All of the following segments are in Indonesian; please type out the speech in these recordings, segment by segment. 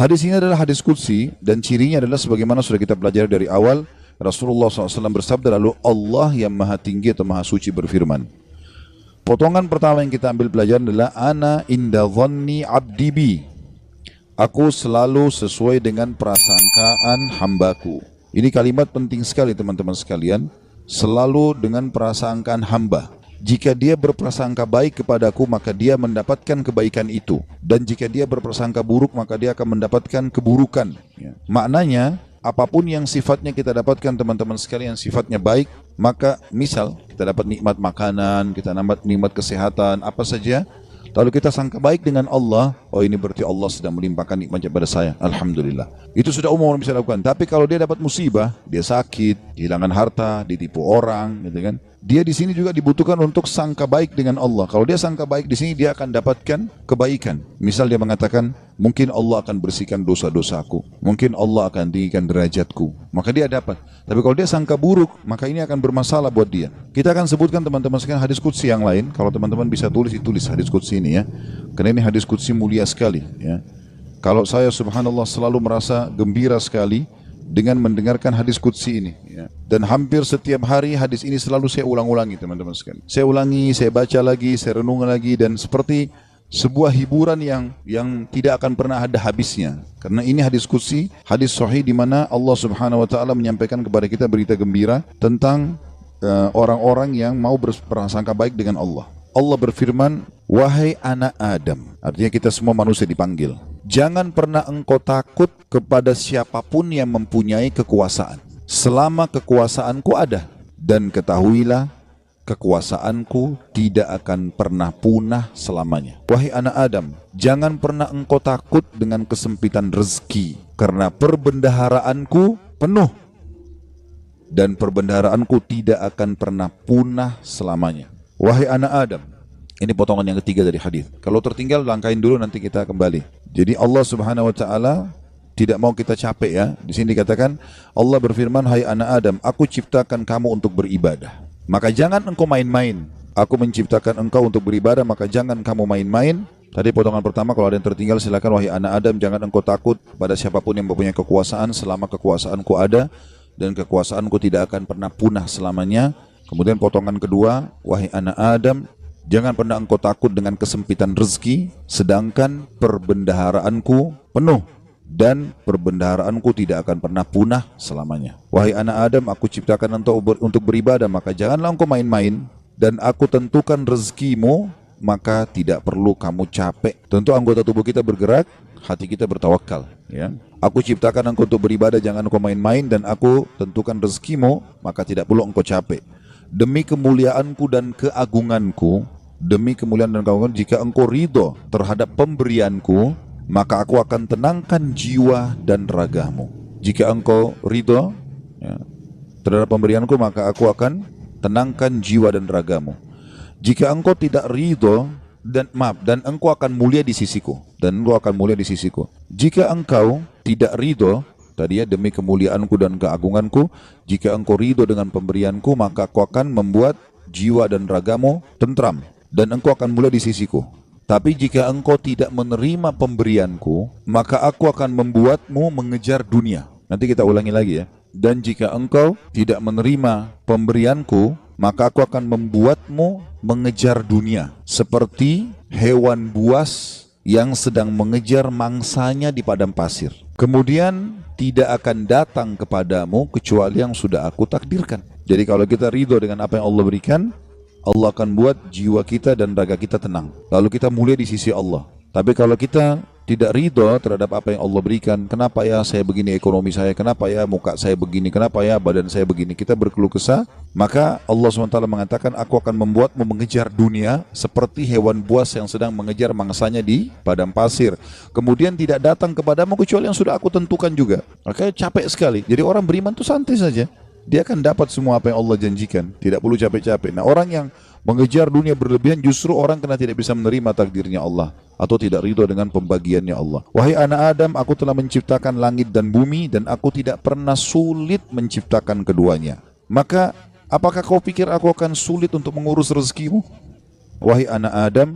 Hadis ini adalah hadis qudsi dan cirinya adalah sebagaimana sudah kita pelajari dari awal. Rasulullah SAW bersabda, lalu Allah yang maha tinggi atau maha suci berfirman. Potongan pertama yang kita ambil pelajaran adalah ana inda dhanni abdi bi. Aku selalu sesuai dengan prasangkaan hambaku. Ini kalimat penting sekali teman-teman sekalian. Selalu dengan prasangkaan hamba. Jika dia berprasangka baik kepadaku, maka dia mendapatkan kebaikan itu. Dan jika dia berprasangka buruk, maka dia akan mendapatkan keburukan. Maknanya, apapun yang sifatnya kita dapatkan teman-teman sekalian, sifatnya baik, maka misal kita dapat nikmat makanan, kita dapat nikmat kesehatan, apa saja, lalu kita sangka baik dengan Allah, oh ini berarti Allah sedang melimpahkan nikmatnya pada saya, alhamdulillah. Itu sudah umum orang bisa lakukan. Tapi kalau dia dapat musibah, dia sakit, kehilangan harta, ditipu orang, gitu kan, dia di sini juga dibutuhkan untuk sangka baik dengan Allah. Kalau dia sangka baik di sini, dia akan dapatkan kebaikan. Misal dia mengatakan, mungkin Allah akan bersihkan dosa-dosaku, mungkin Allah akan tinggikan derajatku, maka dia dapat. Tapi kalau dia sangka buruk, maka ini akan bermasalah buat dia. Kita akan sebutkan teman-teman sekalian hadis qudsi yang lain. Kalau teman-teman bisa tulis, ditulis hadis qudsi ini ya. Karena ini hadis qudsi mulia sekali ya. Kalau saya subhanallah selalu merasa gembira sekali dengan mendengarkan hadis qudsi ini ya. Dan hampir setiap hari hadis ini selalu saya ulang-ulangi teman-teman sekalian. Saya ulangi, saya baca lagi, saya renung lagi, dan seperti sebuah hiburan yang tidak akan pernah ada habisnya. Karena ini hadis qudsi, hadis sahih di mana Allah Subhanahu wa taala menyampaikan kepada kita berita gembira tentang orang-orang yang mau berprasangka baik dengan Allah. Allah berfirman, wahai anak Adam, artinya kita semua manusia dipanggil. Jangan pernah engkau takut kepada siapapun yang mempunyai kekuasaan, selama kekuasaanku ada. Dan ketahuilah, kekuasaanku tidak akan pernah punah selamanya. Wahai anak Adam, jangan pernah engkau takut dengan kesempitan rezeki, karena perbendaharaanku penuh. Dan perbendaharaanku tidak akan pernah punah selamanya. Wahai anak Adam, ini potongan yang ketiga dari hadis. Kalau tertinggal langkahin dulu, nanti kita kembali. Jadi Allah Subhanahu wa taala tidak mau kita capek ya. Di sini dikatakan Allah berfirman, hai anak Adam, aku ciptakan kamu untuk beribadah. Maka jangan engkau main-main. Aku menciptakan engkau untuk beribadah, maka jangan kamu main-main. Tadi potongan pertama, kalau ada yang tertinggal silakan. Wahai anak Adam, jangan engkau takut pada siapapun yang mempunyai kekuasaan, selama kekuasaanku ada, dan kekuasaanku tidak akan pernah punah selamanya. Kemudian potongan kedua, wahai anak Adam, jangan pernah engkau takut dengan kesempitan rezeki, sedangkan perbendaharaanku penuh, dan perbendaharaanku tidak akan pernah punah selamanya. Wahai anak Adam, aku ciptakan untuk beribadah, maka janganlah engkau main-main, dan aku tentukan rezekimu, maka tidak perlu kamu capek. Tentu anggota tubuh kita bergerak, hati kita bertawakal ya. Aku ciptakan engkau untuk beribadah, jangan engkau main-main, dan aku tentukan rezekimu, maka tidak perlu engkau capek. Demi kemuliaanku dan keagunganku, demi kemuliaan dan keagungan, jika engkau ridho terhadap pemberianku, maka aku akan tenangkan jiwa dan ragamu. Jika engkau ridho ya, terhadap pemberianku, maka aku akan tenangkan jiwa dan ragamu. Jika engkau tidak ridho, dan engkau akan mulia di sisiku, Jika engkau tidak ridho, tadi ya, demi kemuliaanku dan keagunganku, jika engkau ridho dengan pemberianku, maka aku akan membuat jiwa dan ragamu tentram, dan engkau akan mulia di sisiku. Tapi jika engkau tidak menerima pemberianku, maka aku akan membuatmu mengejar dunia. Nanti kita ulangi lagi ya. Dan jika engkau tidak menerima pemberianku, maka aku akan membuatmu mengejar dunia, seperti hewan buas yang sedang mengejar mangsanya di padang pasir. Kemudian tidak akan datang kepadamu kecuali yang sudah aku takdirkan. Jadi kalau kita ridho dengan apa yang Allah berikan, Allah akan buat jiwa kita dan raga kita tenang, lalu kita mulia di sisi Allah. Tapi kalau kita tidak ridho terhadap apa yang Allah berikan, kenapa ya saya begini ekonomi saya, kenapa ya muka saya begini, kenapa ya badan saya begini, kita berkeluh kesah, maka Allah SWT mengatakan, aku akan membuatmu mengejar dunia seperti hewan buas yang sedang mengejar mangsanya di padang pasir. Kemudian tidak datang kepadamu kecuali yang sudah aku tentukan juga. Makanya capek sekali. Jadi orang beriman itu santai saja, dia akan dapat semua apa yang Allah janjikan, tidak perlu capek-capek. Nah, orang yang mengejar dunia berlebihan justru orang karena tidak bisa menerima takdirnya Allah atau tidak ridho dengan pembagiannya Allah. Wahai anak Adam, aku telah menciptakan langit dan bumi, dan aku tidak pernah sulit menciptakan keduanya. Maka apakah kau pikir aku akan sulit untuk mengurus rezekimu? Wahai anak Adam,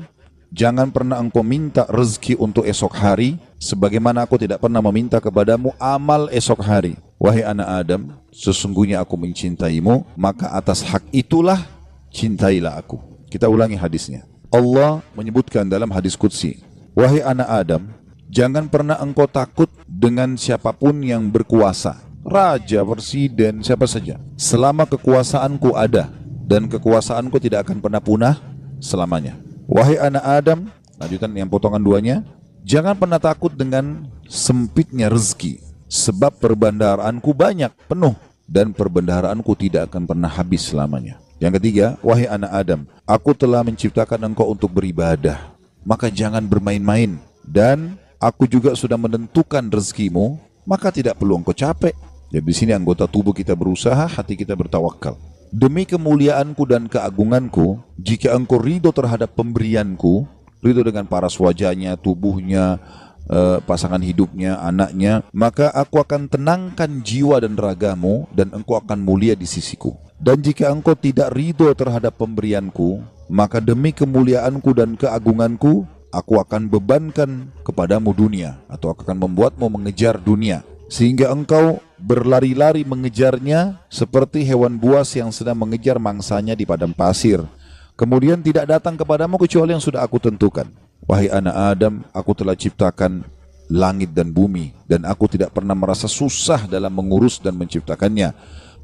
jangan pernah engkau minta rezeki untuk esok hari, sebagaimana aku tidak pernah meminta kepadamu amal esok hari. Wahai anak Adam, sesungguhnya aku mencintaimu, maka atas hak itulah cintailah aku. Kita ulangi hadisnya. Allah menyebutkan dalam hadis qudsi, wahai anak Adam, jangan pernah engkau takut dengan siapapun yang berkuasa, raja, presiden, siapa saja, selama kekuasaanku ada, dan kekuasaanku tidak akan pernah punah selamanya. Wahai anak Adam, lanjutan yang potongan duanya, jangan pernah takut dengan sempitnya rezeki, sebab perbendaharaanku banyak, penuh, dan perbendaharaanku tidak akan pernah habis selamanya. Yang ketiga, wahai anak Adam, aku telah menciptakan engkau untuk beribadah, maka jangan bermain-main, dan aku juga sudah menentukan rezekimu, maka tidak perlu engkau capek. Jadi di sini anggota tubuh kita berusaha, hati kita bertawakal. Demi kemuliaanku dan keagunganku, jika engkau ridho terhadap pemberianku, ridho dengan paras wajahnya, tubuhnya, pasangan hidupnya, anaknya, maka aku akan tenangkan jiwa dan ragamu, dan engkau akan mulia di sisiku. Dan jika engkau tidak ridho terhadap pemberianku, maka demi kemuliaanku dan keagunganku, aku akan bebankan kepadamu dunia, atau akan membuatmu mengejar dunia, sehingga engkau berlari-lari mengejarnya seperti hewan buas yang sedang mengejar mangsanya di padang pasir. Kemudian tidak datang kepadamu kecuali yang sudah aku tentukan. Wahai anak Adam, aku telah ciptakan langit dan bumi, dan aku tidak pernah merasa susah dalam mengurus dan menciptakannya.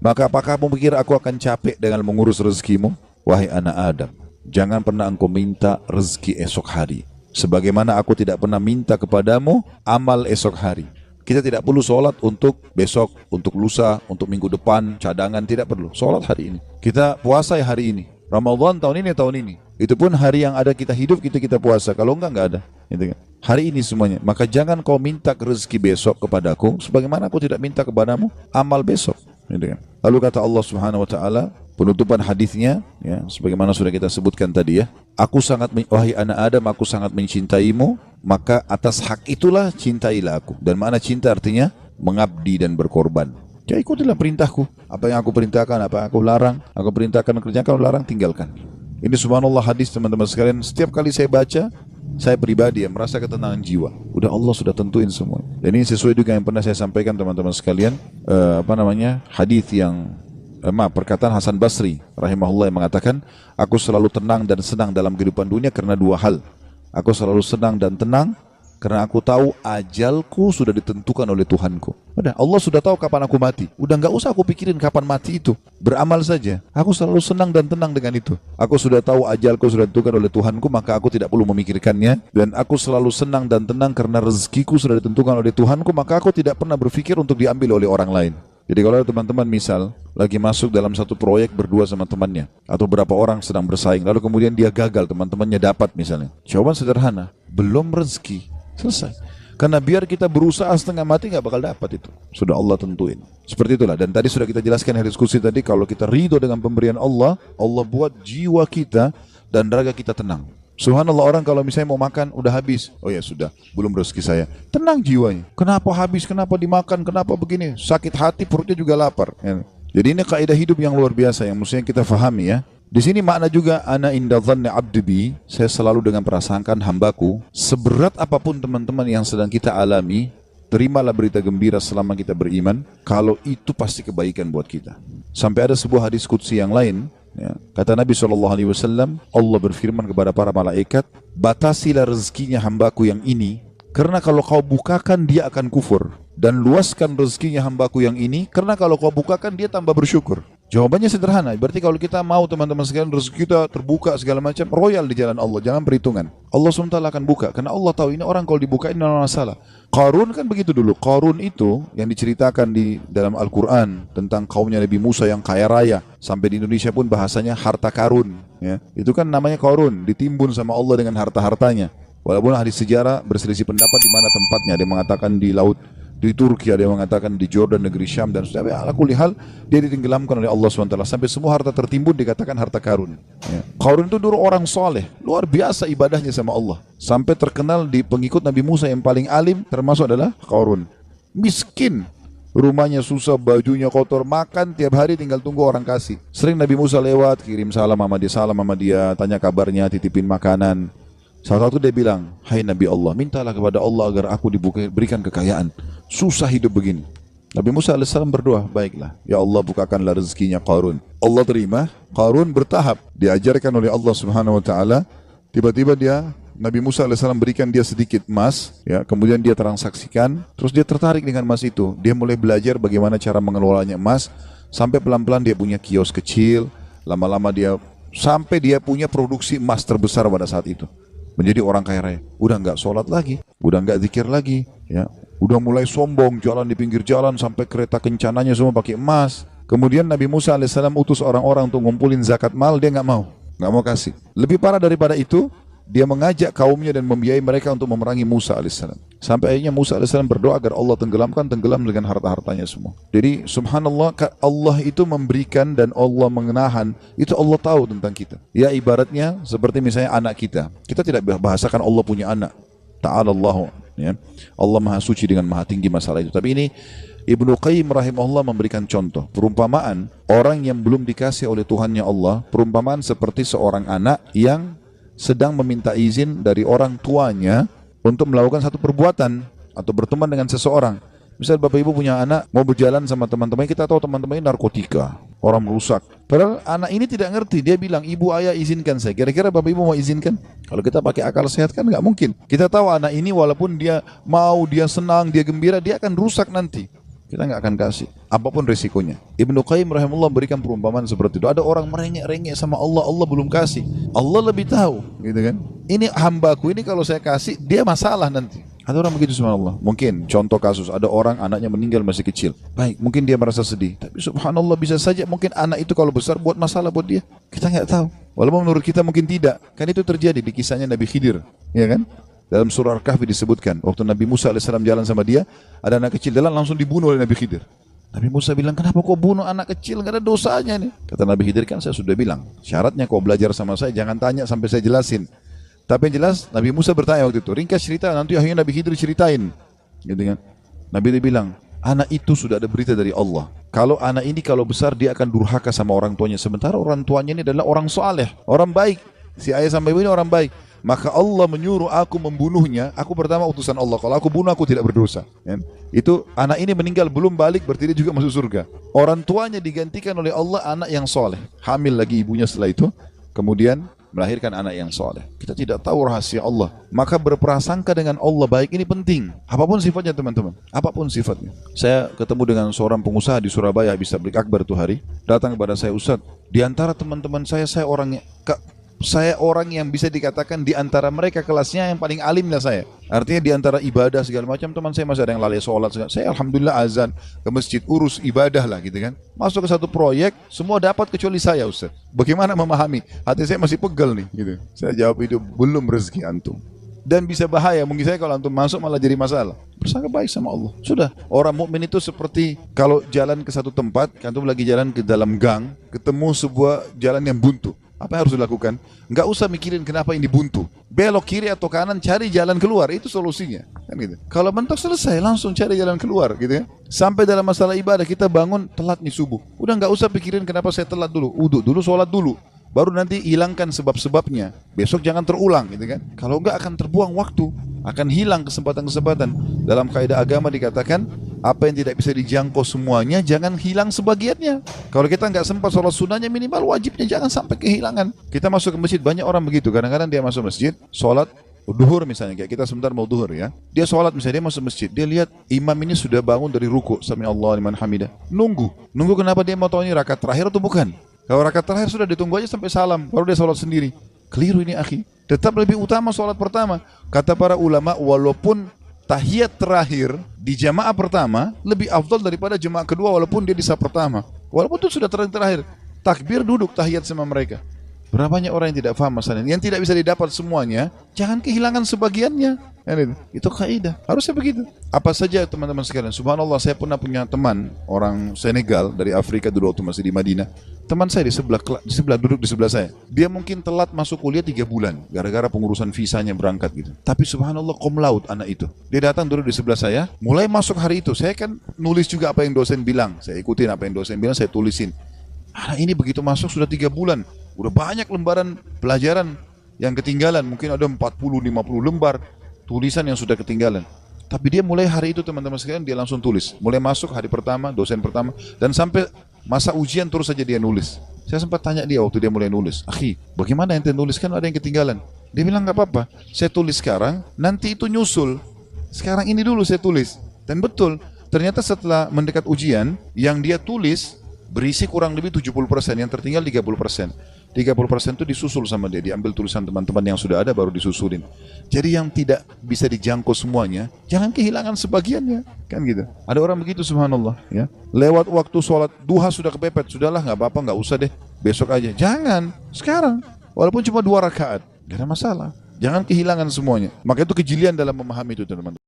Maka apakah kamu pikir aku akan capek dengan mengurus rezekimu? Wahai anak Adam, jangan pernah engkau minta rezeki esok hari, sebagaimana aku tidak pernah minta kepadamu amal esok hari. Kita tidak perlu sholat untuk besok, untuk lusa, untuk minggu depan, cadangan, tidak perlu. Sholat hari ini. Kita puasa ya hari ini. Ramadan tahun ini. Itu pun hari yang ada kita hidup, kita puasa. Kalau enggak ada. Gitu kan. Hari ini semuanya. Maka jangan kau minta rezeki besok kepadaku, sebagaimana aku tidak minta kepadamu amal besok. Gitu kan. Lalu kata Allah Subhanahu Wa Taala, penutupan hadisnya, ya, sebagaimana sudah kita sebutkan tadi ya. Wahai anak Adam, aku sangat mencintaimu, maka atas hak itulah cintailah aku. Dan makna cinta artinya mengabdi dan berkorban. Ya ikutilah perintahku. Apa yang aku perintahkan, apa yang aku larang, aku perintahkan kerjakan, larang tinggalkan. Ini subhanallah hadis teman-teman sekalian. Setiap kali saya baca, saya pribadi merasa ketenangan jiwa. Udah Allah sudah tentuin semua. Dan ini sesuai juga yang pernah saya sampaikan teman-teman sekalian. Hadis yang perkataan Hasan Basri rahimahullah yang mengatakan, aku selalu tenang dan senang dalam kehidupan dunia karena dua hal. Aku selalu senang dan tenang karena aku tahu ajalku sudah ditentukan oleh Tuhanku. Udah, Allah sudah tahu kapan aku mati. Udah nggak usah aku pikirin kapan mati itu. Beramal saja. Aku selalu senang dan tenang dengan itu. Aku sudah tahu ajalku sudah ditentukan oleh Tuhanku, maka aku tidak perlu memikirkannya. Dan aku selalu senang dan tenang karena rezekiku sudah ditentukan oleh Tuhanku, maka aku tidak pernah berpikir untuk diambil oleh orang lain. Jadi kalau teman-teman misal lagi masuk dalam satu proyek berdua sama temannya, atau berapa orang sedang bersaing, lalu kemudian dia gagal, teman-temannya dapat misalnya. Jawaban sederhana, belum rezeki. Selesai. Karena biar kita berusaha setengah mati nggak bakal dapat itu. Sudah Allah tentuin. Seperti itulah. Dan tadi sudah kita jelaskan di diskusi tadi, kalau kita ridho dengan pemberian Allah, Allah buat jiwa kita dan raga kita tenang. Subhanallah, orang kalau misalnya mau makan udah habis, oh ya sudah, belum rezeki saya. Tenang jiwanya. Kenapa habis? Kenapa dimakan? Kenapa begini? Sakit hati, perutnya juga lapar. Ya. Jadi ini kaidah hidup yang luar biasa yang mestinya kita fahami ya. Di sini makna juga ana inda dhanni abdi bi, saya selalu dengan prasangkaan hambaku. Seberat apapun teman-teman yang sedang kita alami, terimalah berita gembira selama kita beriman, kalau itu pasti kebaikan buat kita. Sampai ada sebuah hadis qudsi yang lain, ya, kata Nabi SAW, Allah berfirman kepada para malaikat, batasilah rezekinya hambaku yang ini, karena kalau kau bukakan dia akan kufur. Dan luaskan rezekinya hambaku yang ini, karena kalau kau bukakan dia tambah bersyukur. Jawabannya sederhana, berarti kalau kita mau teman-teman sekalian rezeki kita terbuka segala macam, royal di jalan Allah, jangan perhitungan. Allah SWT akan buka, karena Allah tahu ini orang kalau dibukain tidak masalah. Qarun kan begitu dulu. Qarun itu yang diceritakan di dalam Al-Quran tentang kaumnya Nabi Musa yang kaya raya. Sampai di Indonesia pun bahasanya harta karun. Ya. Itu kan namanya Qarun, ditimbun sama Allah dengan harta-hartanya. Walaupun ahli sejarah berselisih pendapat di mana tempatnya. Ada yang mengatakan di laut, di Turki, ada yang mengatakan di Jordan, negeri Syam, dan sampai ala kulli hal dia ditenggelamkan oleh Allah SWT. Sampai semua harta tertimbun dikatakan harta karun. Ya. Qarun itu dulu orang soleh, luar biasa ibadahnya sama Allah. Sampai terkenal di pengikut Nabi Musa yang paling alim termasuk adalah Qarun. Miskin, rumahnya susah, bajunya kotor, makan tiap hari tinggal tunggu orang kasih. Sering Nabi Musa lewat, kirim salam sama dia, tanya kabarnya, titipin makanan. Salah satu dia bilang, hai Nabi Allah, mintalah kepada Allah agar aku diberikan kekayaan. Susah hidup begini. Nabi Musa AS berdoa, baiklah, ya Allah bukakanlah rezekinya Qarun. Allah terima, Qarun bertahap. Diajarkan oleh Allah Subhanahu Wa Taala. Tiba-tiba Nabi Musa AS berikan dia sedikit emas, ya, kemudian dia transaksikan, terus dia tertarik dengan emas itu. Dia mulai belajar bagaimana cara mengelolanya emas, sampai pelan-pelan dia punya kios kecil, lama-lama sampai dia punya produksi emas terbesar pada saat itu. Menjadi orang kaya raya. Udah nggak sholat lagi, udah nggak zikir lagi, ya. Udah mulai sombong, jalan di pinggir jalan sampai kereta kencananya semua pakai emas. Kemudian Nabi Musa AS utus orang-orang untuk ngumpulin zakat mal, dia nggak mau kasih. Lebih parah daripada itu, dia mengajak kaumnya dan membiayai mereka untuk memerangi Musa AS. Sampai akhirnya Musa AS berdoa agar Allah tenggelam dengan harta-hartanya semua. Jadi subhanallah, Allah itu memberikan dan Allah menahan, itu Allah tahu tentang kita. Ya ibaratnya seperti misalnya anak kita. Kita tidak bahasakan Allah punya anak. Ta'ala Allah, ya. Allah maha suci dengan maha tinggi masalah itu. Tapi ini Ibnu Qayyim rahimahullah memberikan contoh. Perumpamaan orang yang belum dikasih oleh Tuhannya Allah, perumpamaan seperti seorang anak yang sedang meminta izin dari orang tuanya untuk melakukan satu perbuatan atau berteman dengan seseorang. Misal bapak ibu punya anak, mau berjalan sama teman-teman, kita tahu teman-teman ini narkotika, orang merusak. Padahal anak ini tidak ngerti, dia bilang, ibu ayah izinkan saya. Kira-kira bapak ibu mau izinkan? Kalau kita pakai akal sehat kan nggak mungkin. Kita tahu anak ini walaupun dia mau, dia senang, dia gembira, dia akan rusak nanti. Kita nggak akan kasih, apapun risikonya. Ibnu Qayyim rahimahullah berikan perumpamaan seperti itu. Ada orang merengek-rengek sama Allah, Allah belum kasih. Allah lebih tahu, gitu kan? Ini hambaku ini kalau saya kasih, dia masalah nanti. Ada orang begitu subhanallah. Mungkin contoh kasus, ada orang anaknya meninggal masih kecil. Baik, mungkin dia merasa sedih. Tapi subhanallah bisa saja mungkin anak itu kalau besar buat masalah buat dia. Kita nggak tahu. Walaupun menurut kita mungkin tidak. Kan itu terjadi di kisahnya Nabi Khidir, ya kan? Dalam surah Al-Kahfi disebutkan, waktu Nabi Musa AS jalan sama dia, ada anak kecil jalan langsung dibunuh oleh Nabi Khidir. Nabi Musa bilang, kenapa kau bunuh anak kecil? Gak ada dosanya nih. Kata Nabi Khidir, kan saya sudah bilang, syaratnya kau belajar sama saya, jangan tanya sampai saya jelasin. Tapi yang jelas, Nabi Musa bertanya waktu itu, ringkas cerita, nanti akhirnya Nabi Khidir ceritain. Gitu kan? Nabi dia bilang, anak itu sudah ada berita dari Allah. Kalau anak ini kalau besar, dia akan durhaka sama orang tuanya. Sementara orang tuanya ini adalah orang soleh, orang baik. Si ayah sama ibu ini orang baik. Maka Allah menyuruh aku membunuhnya. Aku pertama utusan Allah. Kalau aku bunuh, aku tidak berdosa. Itu anak ini meninggal belum balik, berarti dia juga masuk surga. Orang tuanya digantikan oleh Allah anak yang soleh. Hamil lagi ibunya setelah itu. Kemudian melahirkan anak yang soleh. Kita tidak tahu rahasia Allah. Maka berprasangka dengan Allah baik ini penting. Apapun sifatnya teman-teman. Apapun sifatnya. Saya ketemu dengan seorang pengusaha di Surabaya habis tablik akbar tuh hari. Datang kepada saya, Ustaz, di antara teman-teman saya orang yang bisa dikatakan di antara mereka kelasnya yang paling alim lah saya. Artinya di antara ibadah segala macam teman saya masih ada yang lalai sholat. Saya alhamdulillah azan ke masjid, urus ibadah lah gitu kan. Masuk ke satu proyek, semua dapat kecuali saya Ustaz. Bagaimana memahami? Hati saya masih pegel nih gitu. Saya jawab itu belum rezeki antum. Dan bisa bahaya, mungkin saya kalau antum masuk malah jadi masalah. Bersangka baik sama Allah. Sudah, orang mukmin itu seperti kalau jalan ke satu tempat, antum lagi jalan ke dalam gang, ketemu sebuah jalan yang buntu. Apa yang harus dilakukan? Nggak usah mikirin kenapa ini buntu. Belok kiri atau kanan, cari jalan keluar. Itu solusinya. Kan gitu. Kalau mentok selesai, langsung cari jalan keluar. Gitu ya. Sampai dalam masalah ibadah, kita bangun telat nih subuh. Udah nggak usah pikirin kenapa saya telat dulu. Uduk dulu, sholat dulu. Baru nanti hilangkan sebab-sebabnya. Besok jangan terulang. Gitu kan. Kalau nggak akan terbuang waktu. Akan hilang kesempatan-kesempatan. Dalam kaidah agama dikatakan, apa yang tidak bisa dijangkau semuanya, jangan hilang sebagiannya. Kalau kita nggak sempat sholat sunnahnya, minimal wajibnya jangan sampai kehilangan. Kita masuk ke masjid, banyak orang begitu. Kadang-kadang dia masuk masjid, sholat duhur misalnya, kayak kita sebentar mau duhur ya. Dia sholat misalnya, dia masuk masjid, dia lihat imam ini sudah bangun dari ruku, sami Allah liman hamidah. Nunggu kenapa dia mau tahu ini rakaat terakhir atau bukan? Kalau rakaat terakhir sudah ditunggu aja sampai salam, baru dia sholat sendiri. Keliru ini akhi. Tetap lebih utama sholat pertama. Kata para ulama, walaupun tahiyat terakhir di jamaah pertama lebih afdal daripada jamaah kedua walaupun dia di saf pertama. Walaupun itu sudah terakhir. Takbir duduk tahiyat sama mereka. Berapa banyak orang yang tidak paham masalah ini. Yang tidak bisa didapat semuanya, jangan kehilangan sebagiannya. Itu kaidah. Harusnya begitu. Apa saja teman-teman sekalian. Subhanallah, saya pernah punya teman orang Senegal dari Afrika dulu waktu masih di Madinah. Teman saya di sebelah duduk di sebelah saya. Dia mungkin telat masuk kuliah 3 bulan gara-gara pengurusan visanya berangkat gitu. Tapi subhanallah cum laude anak itu. Dia datang duduk di sebelah saya. Mulai masuk hari itu, saya kan nulis juga apa yang dosen bilang. Saya ikutin apa yang dosen bilang, saya tulisin. Anak ini begitu masuk sudah 3 bulan. Udah banyak lembaran pelajaran yang ketinggalan, mungkin ada 40-50 lembar tulisan yang sudah ketinggalan. Tapi dia mulai hari itu teman-teman sekalian dia langsung tulis. Mulai masuk hari pertama, dosen pertama, dan sampai masa ujian terus saja dia nulis. Saya sempat tanya dia waktu dia mulai nulis, "Akhi, bagaimana ente nulis, kan ada yang ketinggalan?" Dia bilang, "Gak apa-apa, saya tulis sekarang, nanti itu nyusul. Sekarang ini dulu saya tulis." Dan betul, ternyata setelah mendekat ujian, yang dia tulis berisi kurang lebih 70%, yang tertinggal 30%. 30% itu disusul sama dia, diambil tulisan teman-teman yang sudah ada baru disusulin. Jadi yang tidak bisa dijangkau semuanya, jangan kehilangan sebagiannya, kan gitu. Ada orang begitu, subhanallah, ya. Lewat waktu sholat duha sudah kepepet, sudahlah nggak apa-apa, nggak usah deh, besok aja. Jangan, sekarang, walaupun cuma 2 rakaat, gak ada masalah. Jangan kehilangan semuanya. Maka itu kejelian dalam memahami itu, teman-teman.